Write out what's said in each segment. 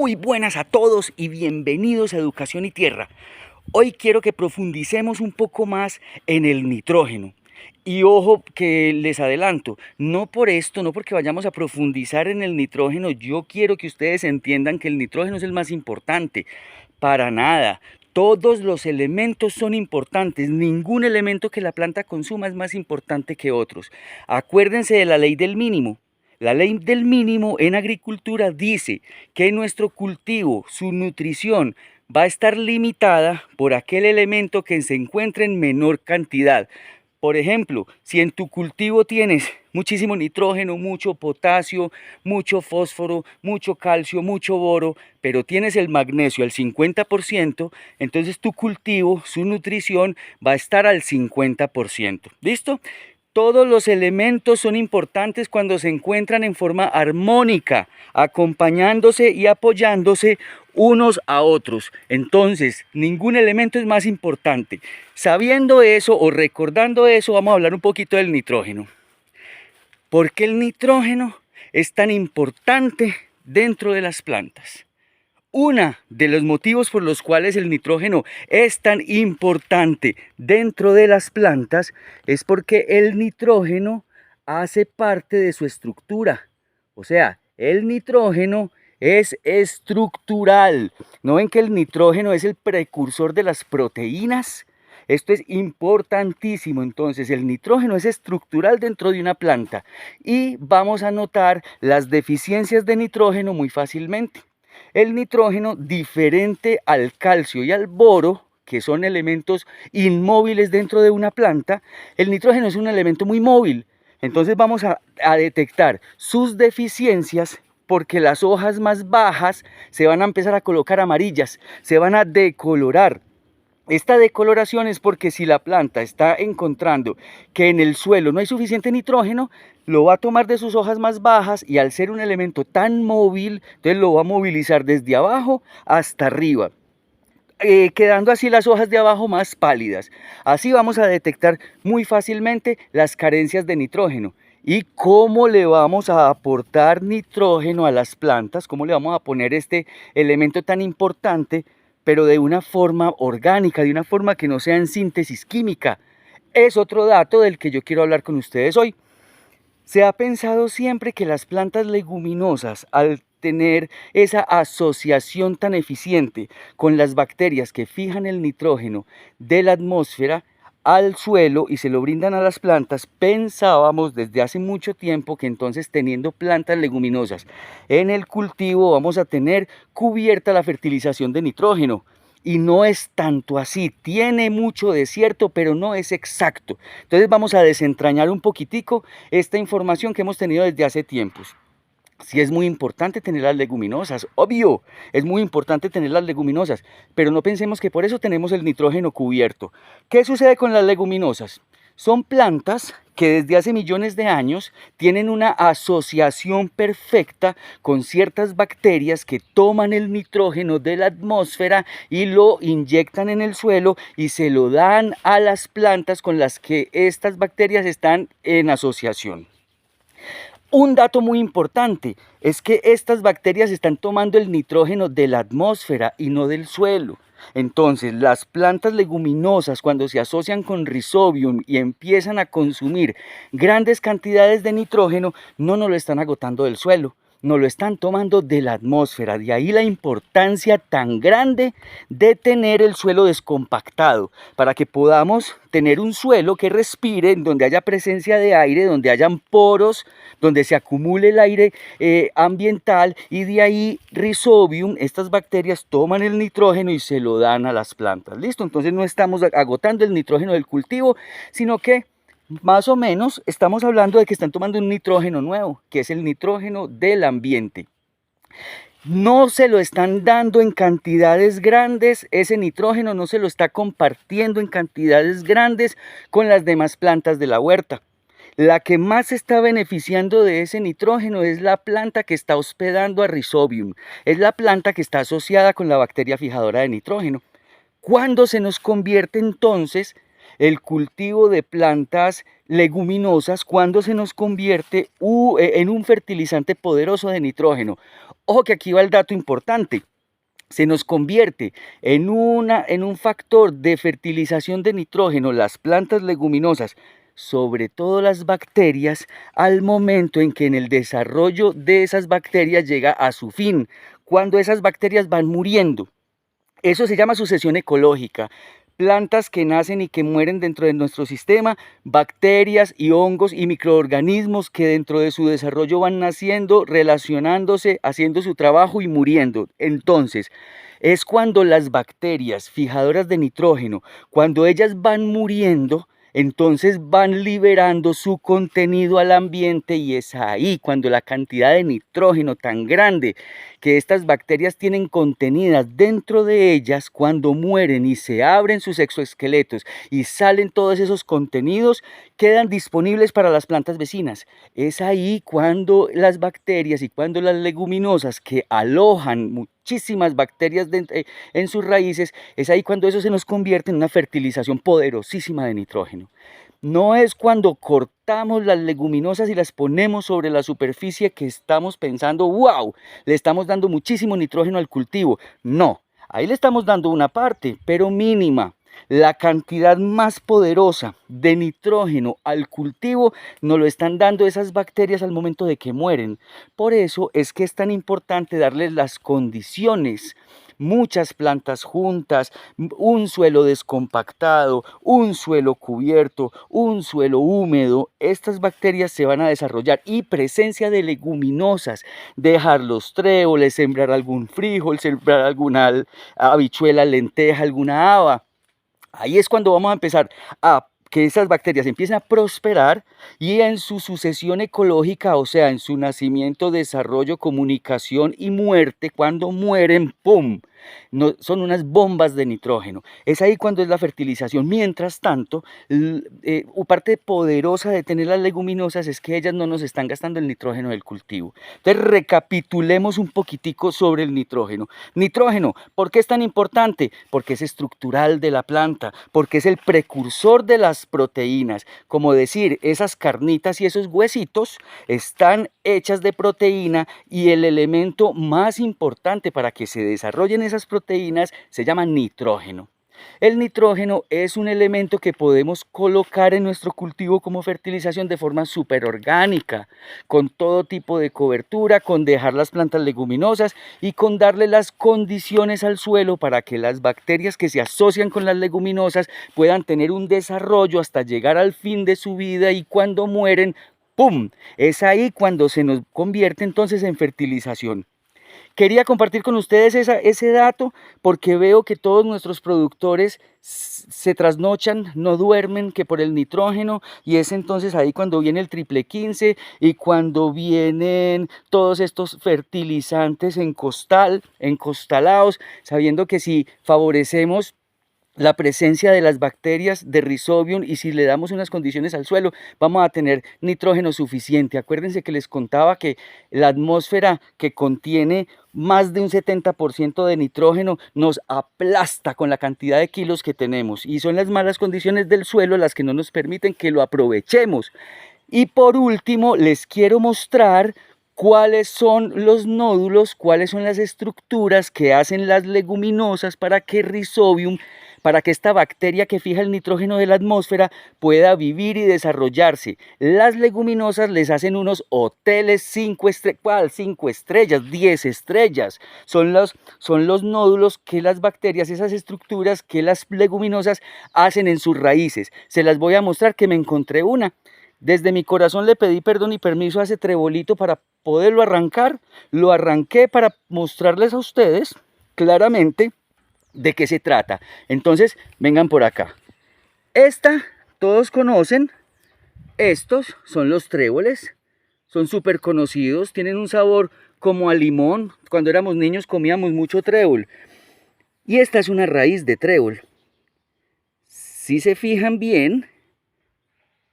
Muy buenas a todos y bienvenidos a Educación y Tierra. Hoy quiero que profundicemos un poco más en el nitrógeno. Y ojo que les adelanto, no por esto, no porque vayamos a profundizar en el nitrógeno, yo quiero que ustedes entiendan que el nitrógeno es el más importante. Para nada. Todos los elementos son importantes, ningún elemento que la planta consuma es más importante que otros. Acuérdense de la ley del mínimo. La ley del mínimo en agricultura dice que nuestro cultivo, su nutrición, va a estar limitada por aquel elemento que se encuentre en menor cantidad. Por ejemplo, si en tu cultivo tienes muchísimo nitrógeno, mucho potasio, mucho fósforo, mucho calcio, mucho boro, pero tienes el magnesio al 50%, entonces tu cultivo, su nutrición va a estar al 50%. ¿Listo? Todos los elementos son importantes cuando se encuentran en forma armónica, acompañándose y apoyándose unos a otros. Entonces, ningún elemento es más importante. Sabiendo eso o recordando eso, vamos a hablar un poquito del nitrógeno. ¿Por qué el nitrógeno es tan importante dentro de las plantas? Uno de los motivos por los cuales el nitrógeno es tan importante dentro de las plantas es porque el nitrógeno hace parte de su estructura. O sea, el nitrógeno es estructural. ¿No ven que el nitrógeno es el precursor de las proteínas? Esto es importantísimo. Entonces, el nitrógeno es estructural dentro de una planta y vamos a notar las deficiencias de nitrógeno muy fácilmente. El nitrógeno, diferente al calcio y al boro, que son elementos inmóviles dentro de una planta, el nitrógeno es un elemento muy móvil. Entonces vamos a detectar sus deficiencias porque las hojas más bajas se van a empezar a colocar amarillas, se van a decolorar. Esta decoloración es porque si la planta está encontrando que en el suelo no hay suficiente nitrógeno, lo va a tomar de sus hojas más bajas y al ser un elemento tan móvil, entonces lo va a movilizar desde abajo hasta arriba, quedando así las hojas de abajo más pálidas. Así vamos a detectar muy fácilmente las carencias de nitrógeno. ¿Y cómo le vamos a aportar nitrógeno a las plantas? ¿Cómo le vamos a poner este elemento tan importante, pero de una forma orgánica, de una forma que no sea en síntesis química? Es otro dato del que yo quiero hablar con ustedes hoy. Se ha pensado siempre que las plantas leguminosas, al tener esa asociación tan eficiente con las bacterias que fijan el nitrógeno de la atmósfera al suelo y se lo brindan a las plantas, pensábamos desde hace mucho tiempo que entonces teniendo plantas leguminosas en el cultivo vamos a tener cubierta la fertilización de nitrógeno. Y no es tanto así, tiene mucho de cierto, pero no es exacto. Entonces vamos a desentrañar un poquitico esta información que hemos tenido desde hace tiempos. Sí es muy importante tener las leguminosas, obvio, es muy importante tener las leguminosas, pero no pensemos que por eso tenemos el nitrógeno cubierto. ¿Qué sucede con las leguminosas? Son plantas que desde hace millones de años tienen una asociación perfecta con ciertas bacterias que toman el nitrógeno de la atmósfera y lo inyectan en el suelo y se lo dan a las plantas con las que estas bacterias están en asociación. Un dato muy importante es que estas bacterias están tomando el nitrógeno de la atmósfera y no del suelo. Entonces, las plantas leguminosas cuando se asocian con Rhizobium y empiezan a consumir grandes cantidades de nitrógeno, no nos lo están agotando del suelo, nos lo están tomando de la atmósfera. De ahí la importancia tan grande de tener el suelo descompactado, para que podamos tener un suelo que respire, donde haya presencia de aire, donde hayan poros, donde se acumule el aire ambiental y de ahí Rhizobium, estas bacterias toman el nitrógeno y se lo dan a las plantas. ¿Listo? Entonces no estamos agotando el nitrógeno del cultivo, sino que más o menos estamos hablando de que están tomando un nitrógeno nuevo, que es el nitrógeno del ambiente. No se lo están dando en cantidades grandes, ese nitrógeno no se lo está compartiendo en cantidades grandes con las demás plantas de la huerta. La que más se está beneficiando de ese nitrógeno es la planta que está hospedando a Rhizobium, es la planta que está asociada con la bacteria fijadora de nitrógeno. ¿Cuándo se nos convierte entonces el cultivo de plantas leguminosas? ¿Cuándo se nos convierte en un fertilizante poderoso de nitrógeno? Ojo que aquí va el dato importante. Se nos convierte en un factor de fertilización de nitrógeno las plantas leguminosas, sobre todo las bacterias, al momento en que en el desarrollo de esas bacterias llega a su fin, cuando esas bacterias van muriendo. Eso se llama sucesión ecológica. Plantas que nacen y que mueren dentro de nuestro sistema, bacterias y hongos y microorganismos que dentro de su desarrollo van naciendo, relacionándose, haciendo su trabajo y muriendo. Entonces, es cuando las bacterias fijadoras de nitrógeno, cuando ellas van muriendo, entonces van liberando su contenido al ambiente, y es ahí cuando la cantidad de nitrógeno tan grande que estas bacterias tienen contenidas dentro de ellas, cuando mueren y se abren sus exoesqueletos y salen todos esos contenidos, quedan disponibles para las plantas vecinas. Es ahí cuando las bacterias y cuando las leguminosas que alojan muchísimas bacterias en sus raíces, es ahí cuando eso se nos convierte en una fertilización poderosísima de nitrógeno. No es cuando cortamos las leguminosas y las ponemos sobre la superficie que estamos pensando, wow, le estamos dando muchísimo nitrógeno al cultivo. No, ahí le estamos dando una parte, pero mínima. La cantidad más poderosa de nitrógeno al cultivo nos lo están dando esas bacterias al momento de que mueren. Por eso es que es tan importante darles las condiciones. Muchas plantas juntas, un suelo descompactado, un suelo cubierto, un suelo húmedo, estas bacterias se van a desarrollar, y presencia de leguminosas, dejar los tréboles, sembrar algún frijol, sembrar alguna habichuela, lenteja, alguna haba. Ahí es cuando vamos a empezar a que esas bacterias empiecen a prosperar, y en su sucesión ecológica, o sea, en su nacimiento, desarrollo, comunicación y muerte, cuando mueren, ¡pum!, no, son unas bombas de nitrógeno. Es ahí cuando es la fertilización. Mientras tanto, parte poderosa de tener las leguminosas es que ellas no nos están gastando el nitrógeno del cultivo. Entonces, recapitulemos un poquitico sobre el nitrógeno. Nitrógeno, ¿por qué es tan importante? Porque es estructural de la planta, porque es el precursor de las proteínas. Como decir, esas carnitas y esos huesitos están hechas de proteína, y el elemento más importante para que se desarrollen esas proteínas se llama nitrógeno. El nitrógeno es un elemento que podemos colocar en nuestro cultivo como fertilización de forma superorgánica, con todo tipo de cobertura, con dejar las plantas leguminosas y con darle las condiciones al suelo para que las bacterias que se asocian con las leguminosas puedan tener un desarrollo hasta llegar al fin de su vida, y cuando mueren, ¡pum!, es ahí cuando se nos convierte entonces en fertilización. Quería compartir con ustedes ese dato, porque veo que todos nuestros productores se trasnochan, no duermen, que por el nitrógeno, y es entonces ahí cuando viene el triple 15 y cuando vienen todos estos fertilizantes encostalados, sabiendo que si favorecemos la presencia de las bacterias de Rhizobium, y si le damos unas condiciones al suelo, vamos a tener nitrógeno suficiente. Acuérdense que les contaba que la atmósfera, que contiene más de un 70% de nitrógeno, nos aplasta con la cantidad de kilos que tenemos, y son las malas condiciones del suelo las que no nos permiten que lo aprovechemos. Y por último, les quiero mostrar cuáles son los nódulos, cuáles son las estructuras que hacen las leguminosas para que Rhizobium, para que esta bacteria que fija el nitrógeno de la atmósfera pueda vivir y desarrollarse. Las leguminosas les hacen unos hoteles 5 estrellas, ¿cuál? 5 estrellas, 10 estrellas. Son los nódulos que las bacterias, esas estructuras que las leguminosas hacen en sus raíces. Se las voy a mostrar, que me encontré una. Desde mi corazón le pedí perdón y permiso a ese trebolito para poderlo arrancar. Lo arranqué para mostrarles a ustedes claramente de qué se trata. Entonces, vengan por acá. Esta, todos conocen, estos son los tréboles. Son súper conocidos, tienen un sabor como a limón. Cuando éramos niños comíamos mucho trébol. Y esta es una raíz de trébol. Si se fijan bien,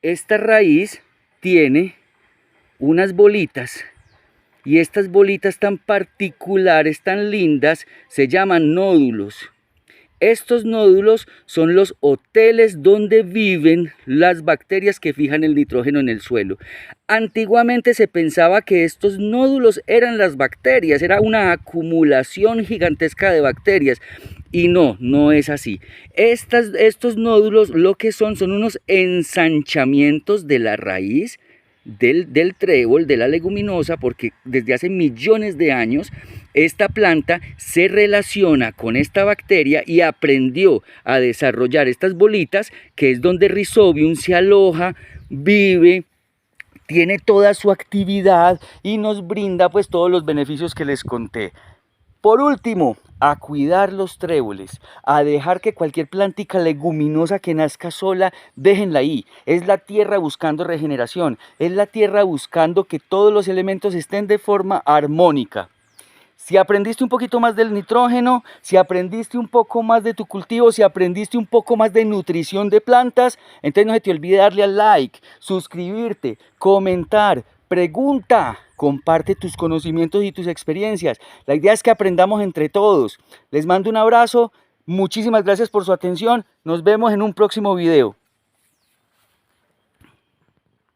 esta raíz tiene unas bolitas, y estas bolitas tan particulares, tan lindas, se llaman nódulos. Estos nódulos son los hoteles donde viven las bacterias que fijan el nitrógeno en el suelo. Antiguamente se pensaba que estos nódulos eran las bacterias, era una acumulación gigantesca de bacterias. Y no, no es así. Estos nódulos lo que son unos ensanchamientos de la raíz del trébol, de la leguminosa, porque desde hace millones de años esta planta se relaciona con esta bacteria y aprendió a desarrollar estas bolitas, que es donde Rhizobium se aloja, vive, tiene toda su actividad y nos brinda pues todos los beneficios que les conté. Por último, a cuidar los tréboles, a dejar que cualquier plántica leguminosa que nazca sola, déjenla ahí. Es la tierra buscando regeneración, es la tierra buscando que todos los elementos estén de forma armónica. Si aprendiste un poquito más del nitrógeno, si aprendiste un poco más de tu cultivo, si aprendiste un poco más de nutrición de plantas, entonces no se te olvide darle al like, suscribirte, comentar, pregunta, comparte tus conocimientos y tus experiencias. La idea es que aprendamos entre todos. Les mando un abrazo, muchísimas gracias por su atención, nos vemos en un próximo video.